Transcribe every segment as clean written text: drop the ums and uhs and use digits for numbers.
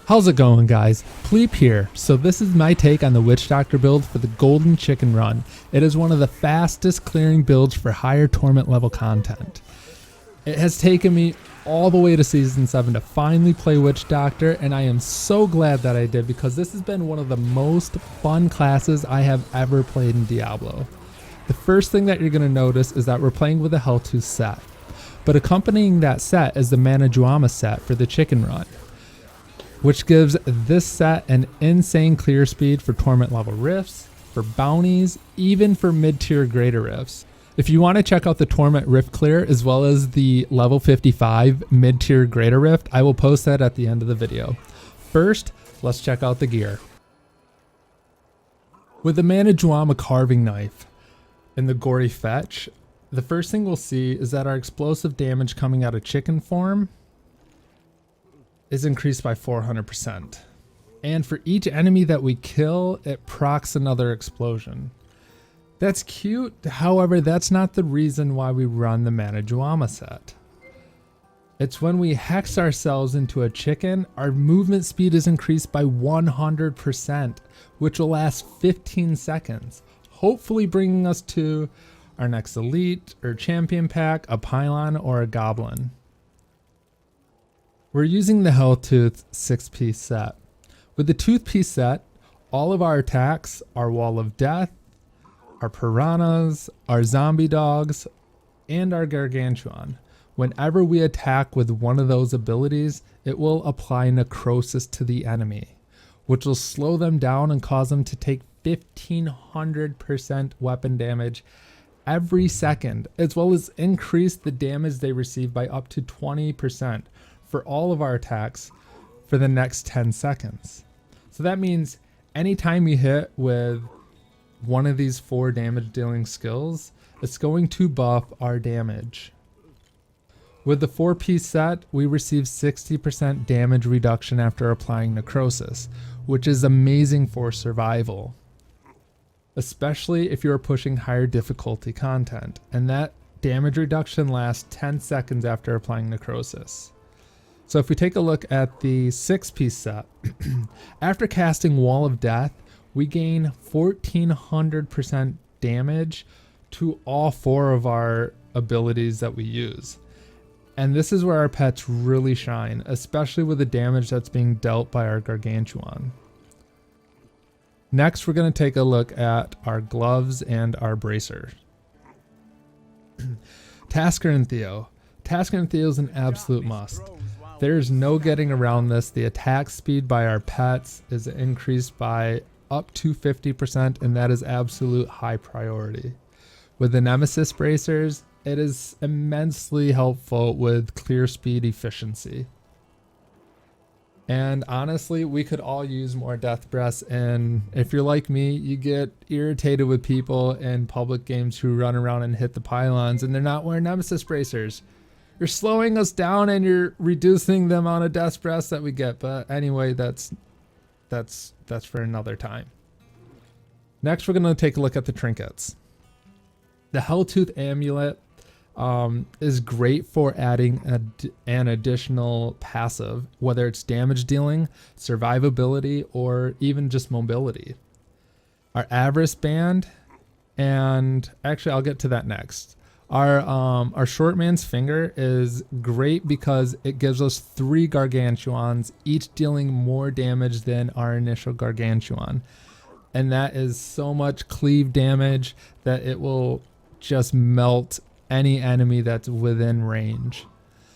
How's it going, guys? Pleep here. So this is my take on the Witch Doctor build for the Golden Chicken Run. It is one of the fastest clearing builds for higher torment level content. It has taken me all the way to season 7 to finally play Witch Doctor, and I am so glad that I did because this has been one of the most fun classes I have ever played in Diablo. The first thing that you're going to notice is that we're playing with a Helltooth set, but accompanying that set is the ManaJuama set for the Chicken Run, which gives this set an insane clear speed for torment level rifts, for bounties, even for mid-tier greater rifts. If you want to check out the torment rift clear as well as the level 55 mid-tier greater rift, I will post that at the end of the video. First, let's check out the gear. With the ManaJuama carving knife and the gory fetch, the first thing we'll see is that our explosive damage coming out of chicken form is increased by 400%. And for each enemy that we kill, it procs another explosion. That's cute, however, that's not the reason why we run the ManaJuama set. It's when we hex ourselves into a chicken, our movement speed is increased by 100%, which will last 15 seconds, hopefully bringing us to our next elite or champion pack, a pylon, or a goblin. We're using the Helltooth 6-piece set. With the tooth-piece set, all of our attacks, our Wall of Death, our Piranhas, our Zombie Dogs, and our Gargantuan. Whenever we attack with one of those abilities, it will apply necrosis to the enemy, which will slow them down and cause them to take 1500% weapon damage every second, as well as increase the damage they receive by up to 20%. For all of our attacks for the next 10 seconds. So that means anytime we hit with one of these 4 damage dealing skills, it's going to buff our damage. With the 4-piece set, we receive 60% damage reduction after applying necrosis, which is amazing for survival, especially if you're pushing higher difficulty content, and that damage reduction lasts 10 seconds after applying necrosis. So if we take a look at the 6-piece set, after casting Wall of Death, we gain 1400% damage to all 4 of our abilities that we use. And this is where our pets really shine, especially with the damage that's being dealt by our Gargantuan. Next, we're going to take a look at our gloves and our bracers. Tasker and Theo. Tasker and Theo is an absolute must. There's no getting around this. The attack speed by our pets is increased by up to 50%, and that is absolute high priority. With the Nemesis bracers, it is immensely helpful with clear speed efficiency. And honestly, we could all use more death breaths, and if you're like me, you get irritated with people in public games who run around and hit the pylons and they're not wearing Nemesis bracers. You're slowing us down and you're reducing the amount of death breaths that we get. But anyway, that's for another time. Next, we're going to take a look at the trinkets. The Helltooth amulet is great for adding an additional passive, whether it's damage dealing, survivability, or even just mobility. Our Avarice band, and actually I'll get to that next. Our short man's finger is great because it gives us 3 Gargantuans, each dealing more damage than our initial Gargantuan. And that is so much cleave damage that it will just melt any enemy that's within range.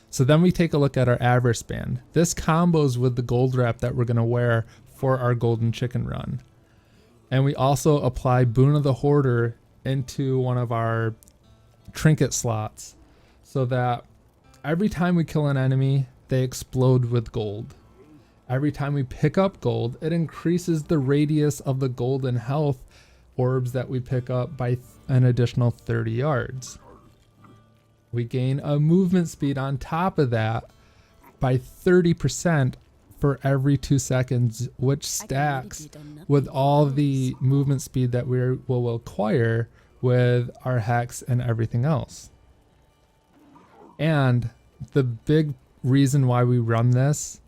So then we take a look at our Avarice band. This combos with the gold wrap that we're going to wear for our Golden Chicken Run. And we also apply Boon of the Hoarder into one of our trinket slots so that every time we kill an enemy, they explode with gold. Every time we pick up gold, it increases the radius of the golden health orbs that we pick up by an additional 30 yards. We gain a movement speed on top of that by 30% for every 2 seconds, which stacks with all the movement speed that we will acquire with our hex and everything else. And the big reason why we run this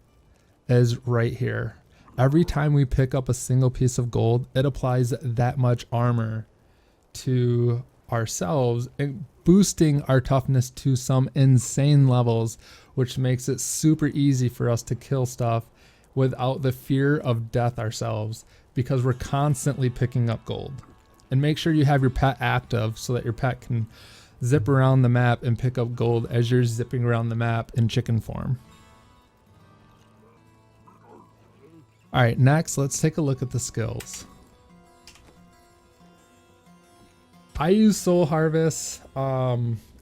is right here. Every time we pick up a single piece of gold, it applies that much armor to ourselves and boosting our toughness to some insane levels, which makes it super easy for us to kill stuff without the fear of death ourselves, because we're constantly picking up gold. And make sure you have your pet active so that your pet can zip around the map and pick up gold as you're zipping around the map in chicken form. All right, next, let's take a look at the skills. I use Soul Harvest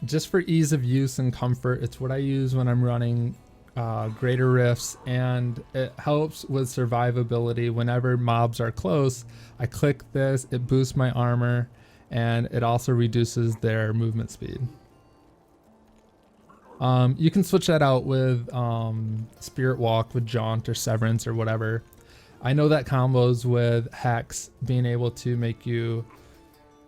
just for ease of use and comfort. It's what I use when I'm running greater rifts, and it helps with survivability. Whenever mobs are close, I click this, it boosts my armor, and it also reduces their movement speed. You can switch that out with Spirit Walk with Jaunt or Severance or whatever. I know that combos with Hex, being able to make you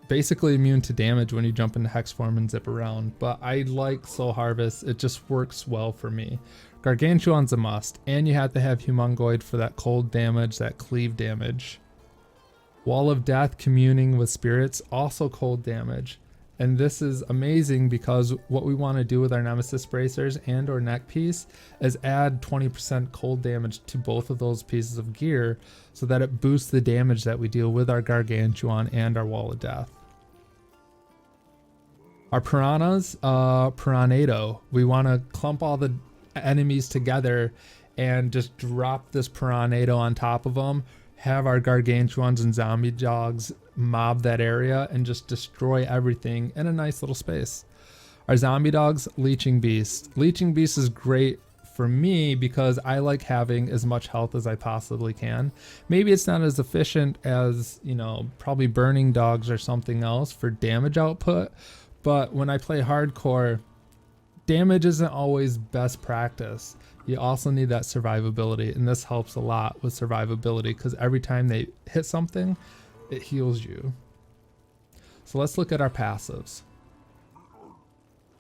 basically immune to damage when you jump into Hex form and zip around, but I like Soul Harvest. It just works well for me. Gargantuan's a must, and you have to have Humongoid for that cold damage, that cleave damage. Wall of Death, communing with spirits, also cold damage. And this is amazing because what we want to do with our Nemesis bracers and or neck piece is add 20% cold damage to both of those pieces of gear so that it boosts the damage that we deal with our Gargantuan and our Wall of Death. Our piranhas, Piranhado. We want to clump all the enemies together and just drop this Piranhado on top of them, have our Gargantuans and zombie dogs mob that area and just destroy everything in a nice little space. Our zombie dogs, Leeching Beast. Leeching Beast is great for me because I like having as much health as I possibly can. Maybe it's not as efficient as, you know, probably Burning Dogs or something else for damage output, but when I play hardcore, damage isn't always best practice. You also need that survivability, and this helps a lot with survivability because every time they hit something, it heals you. So let's look at our passives.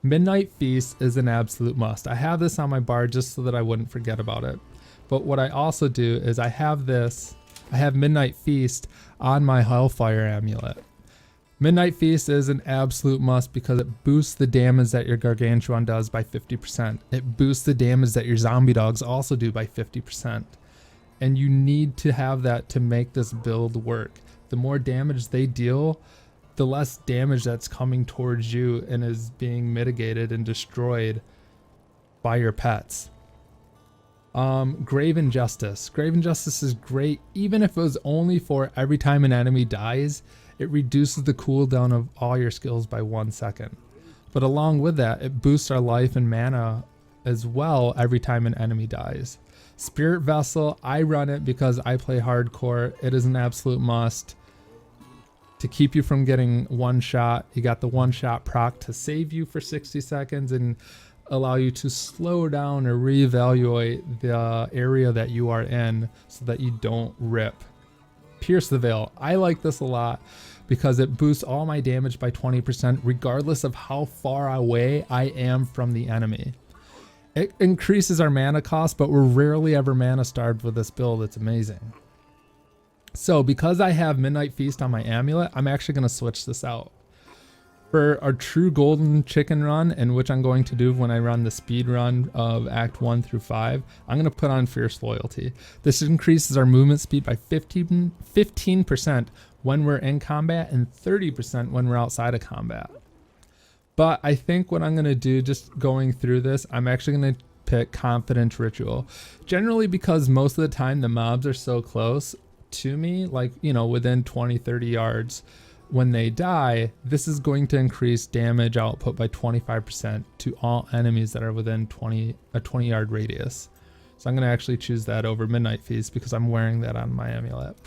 Midnight Feast is an absolute must. I have this on my bar just so that I wouldn't forget about it. But what I also do is I have Midnight Feast on my Hellfire amulet. Midnight Feast is an absolute must because it boosts the damage that your Gargantuan does by 50%. It boosts the damage that your zombie dogs also do by 50%. And you need to have that to make this build work. The more damage they deal, the less damage that's coming towards you and is being mitigated and destroyed by your pets. Grave Injustice. Grave Injustice is great even if it was only for every time an enemy dies, it reduces the cooldown of all your skills by 1 second. But along with that, it boosts our life and mana as well every time an enemy dies. Spirit Vessel, I run it because I play hardcore. It is an absolute must. To keep you from getting one shot, you got the one shot proc to save you for 60 seconds and allow you to slow down or reevaluate the area that you are in so that you don't rip. Pierce the Veil. I like this a lot because it boosts all my damage by 20% regardless of how far away I am from the enemy. It increases our mana cost, but we're rarely ever mana starved with this build. It's amazing. So because I have Midnight Feast on my amulet, I'm actually going to switch this out. For our true golden chicken run, and which I'm going to do when I run the speed run of Act 1 through 5, I'm going to put on Fierce Loyalty. This increases our movement speed by 15% when we're in combat and 30% when we're outside of combat. But I think what I'm going to do, just going through this, I'm actually going to pick Confidence Ritual. Generally because most of the time the mobs are so close to me, like, you know, within 20-30 yards. When they die, this is going to increase damage output by 25% to all enemies that are within a 20 yard radius. So I'm going to actually choose that over Midnight Feast because I'm wearing that on my amulet.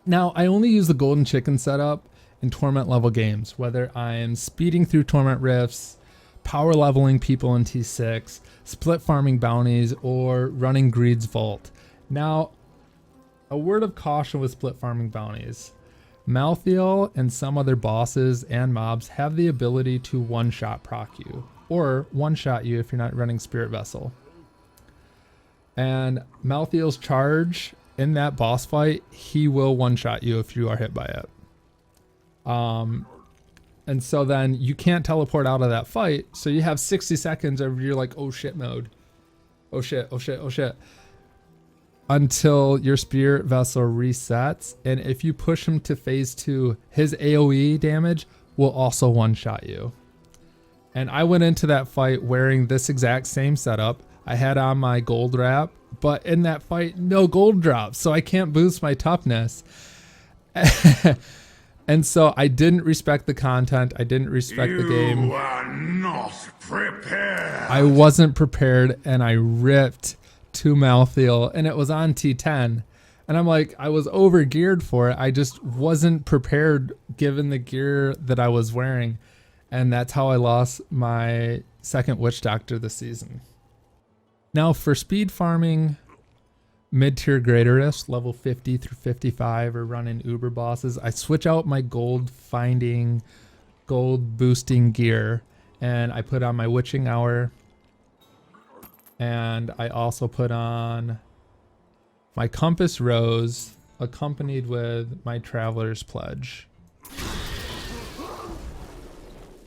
Now, I only use the golden chicken setup in Torment level games, whether I am speeding through Torment rifts, power leveling people in T6, split farming bounties, or running Greed's Vault. Now, a word of caution with split farming bounties. Malthael and some other bosses and mobs have the ability to one-shot proc you. or one-shot you if you're not running Spirit Vessel. And Malthael's charge in that boss fight, he will one-shot you if you are hit by it. And so then you can't teleport out of that fight, so you have 60 seconds of your like, oh shit mode. Oh shit, oh shit, oh shit. Until your Spirit Vessel resets, and if you push him to phase 2, his AoE damage will also one-shot you. And I went into that fight wearing this exact same setup. I had on my gold wrap, but in that fight, no gold drops, so I can't boost my toughness. And so I didn't respect the content. I didn't respect the game. You are not prepared. I wasn't prepared, and I ripped to Malthael, and it was on T10. And I'm like, I was over geared for it. I just wasn't prepared given the gear that I was wearing. And that's how I lost my second Witch Doctor this season. Now for speed farming, mid-tier greater rifts, level 50 through 55, or running Uber bosses, I switch out my gold finding, gold boosting gear, and I put on my Witching Hour, and I also put on my Compass Rose, accompanied with my Traveler's Pledge.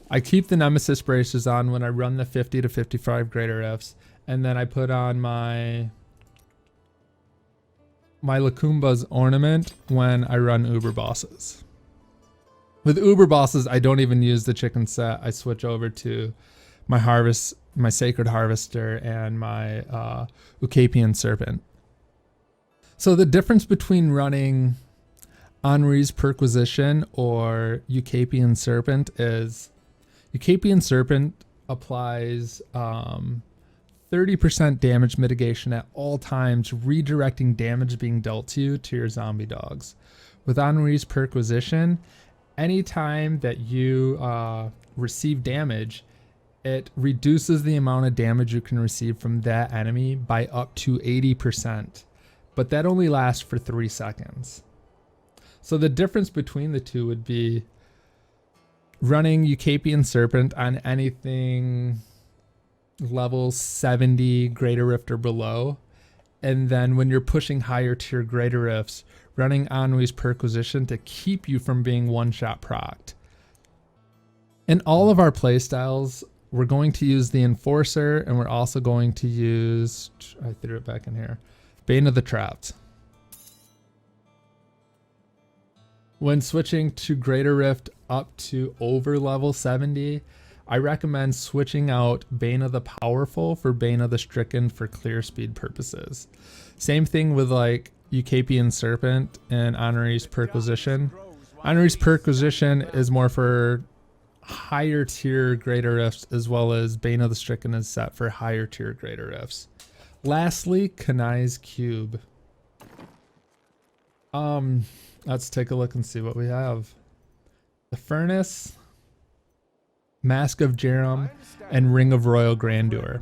I keep the Nemesis braces on when I run the 50 to 55 greater rifts, and then I put on my Lakumba's ornament when I run Uber bosses. With Uber bosses, I don't even use the chicken set. I switch over to my Sacred Harvester and my Ucapian Serpent. So the difference between running Henri's Perquisition or Ucapian Serpent is Ucapian Serpent applies 30% damage mitigation at all times, redirecting damage being dealt to you to your zombie dogs. With Henri's Perquisition, anytime that you receive damage, it reduces the amount of damage you can receive from that enemy by up to 80%. But that only lasts for 3 seconds. So the difference between the two would be running Ucapian Serpent on anything level 70 Greater Rift or below. And then when you're pushing higher tier Greater Rifts, running Henri's Perquisition to keep you from being one-shot procced. In all of our playstyles, we're going to use the Enforcer, and we're also going to use, I threw it back in here, Bane of the Trapped. When switching to Greater Rift up to over level 70, I recommend switching out Bane of the Powerful for Bane of the Stricken for clear speed purposes. Same thing with like Ucapian Serpent and Henri's Perquisition. Henri's Perquisition is more for higher tier Greater Rifts, as well as Bane of the Stricken is set for higher tier Greater Rifts. Lastly, Kanai's Cube. Let's take a look and see what we have. The Furnace, Mask of Jerem, and Ring of Royal Grandeur.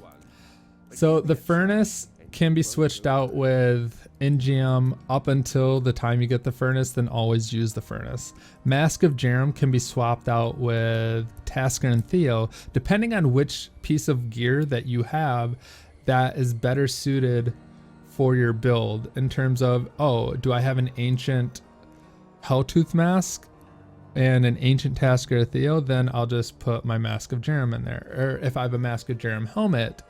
So the Furnace can be switched out with Ingeum up until the time you get the Furnace, then always use the Furnace. Mask of Jerem can be swapped out with Tasker and Theo, depending on which piece of gear that you have that is better suited for your build in terms of, oh, do I have an ancient Helltooth mask and an ancient Tasker Theo, then I'll just put my Mask of Jerem in there. Or if I have a Mask of Jerem helmet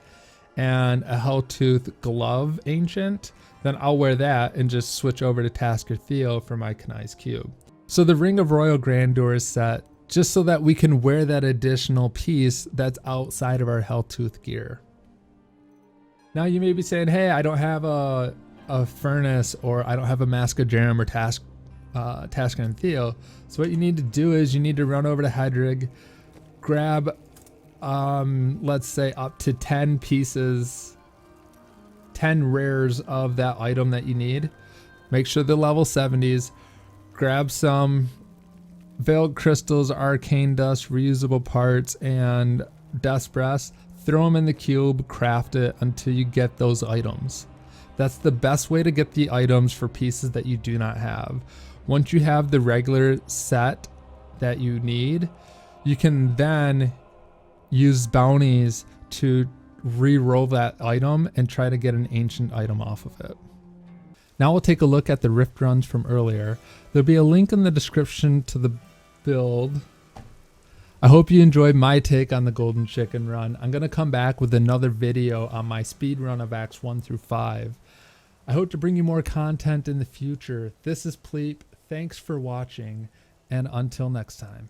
and a Helltooth glove ancient, then I'll wear that and just switch over to Tasker Theo for my Kanai's Cube. So the Ring of Royal Grandeur is set just so that we can wear that additional piece that's outside of our Helltooth gear. Now you may be saying, hey, I don't have a Furnace, or I don't have a Mask of Jerem or Tasker and Theo. So what you need to do is you need to run over to Hedrig, grab let's say up to 10 pieces, 10 rares of that item that you need. Make sure they're level 70s. Grab some Veiled Crystals, Arcane Dust, reusable parts, and Death's Breath. Throw them in the cube, craft it until you get those items. That's the best way to get the items for pieces that you do not have. Once you have the regular set that you need, you can then use bounties to re-roll that item and try to get an ancient item off of it. Now we'll take a look at the rift runs from earlier. There'll be a link in the description to the build. I hope you enjoyed my take on the golden chicken run. I'm going to come back with another video on my speed run of acts 1 through 5. I hope to bring you more content in the future. This is Pleep. Thanks for watching, and until next time.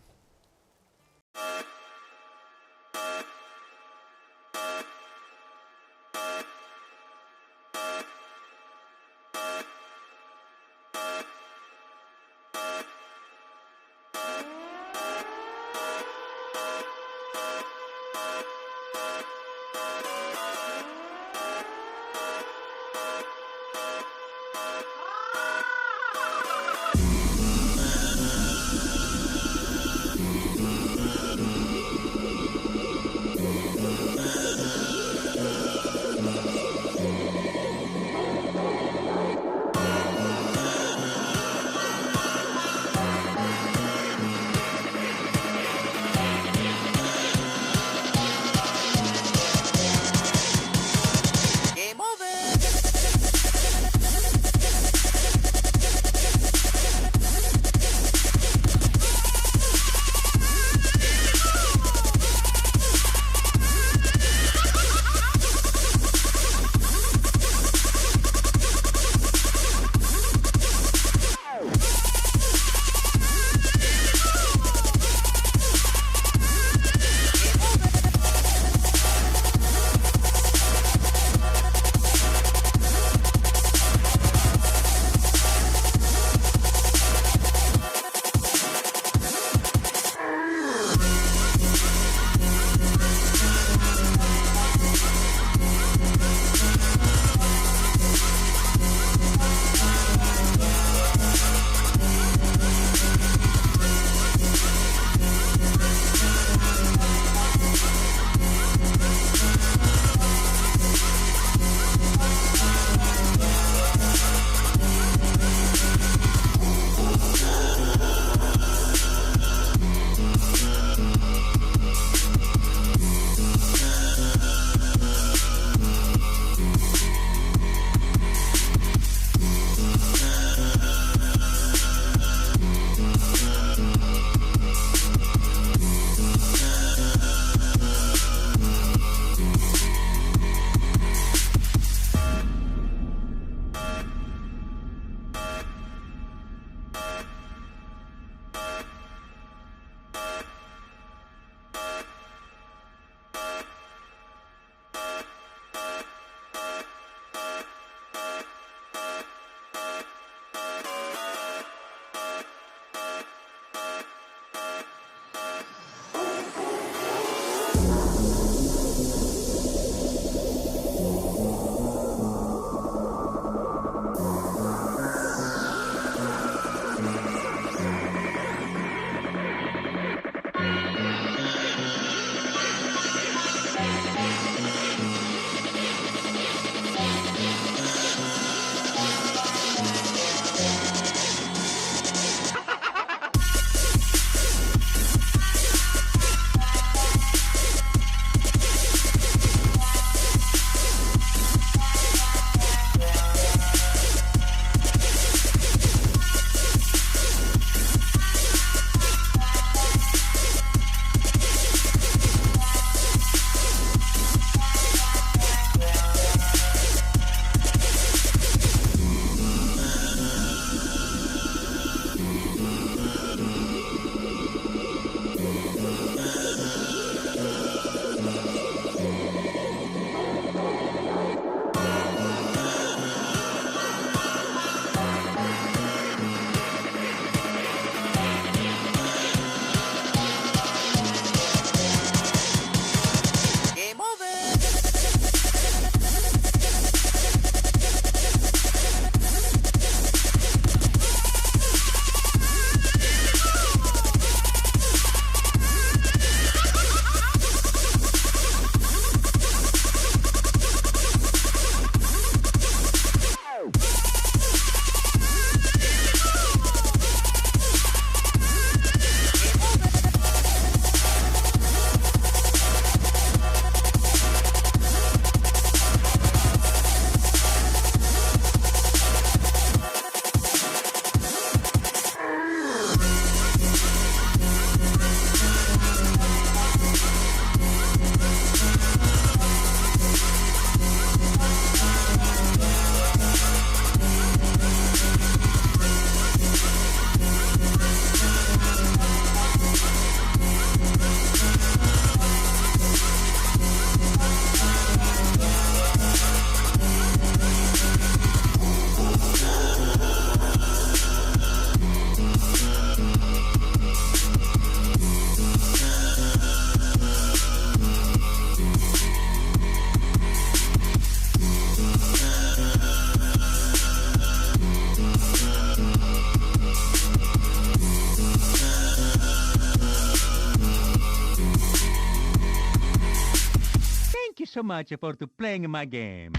so much for to playing my game.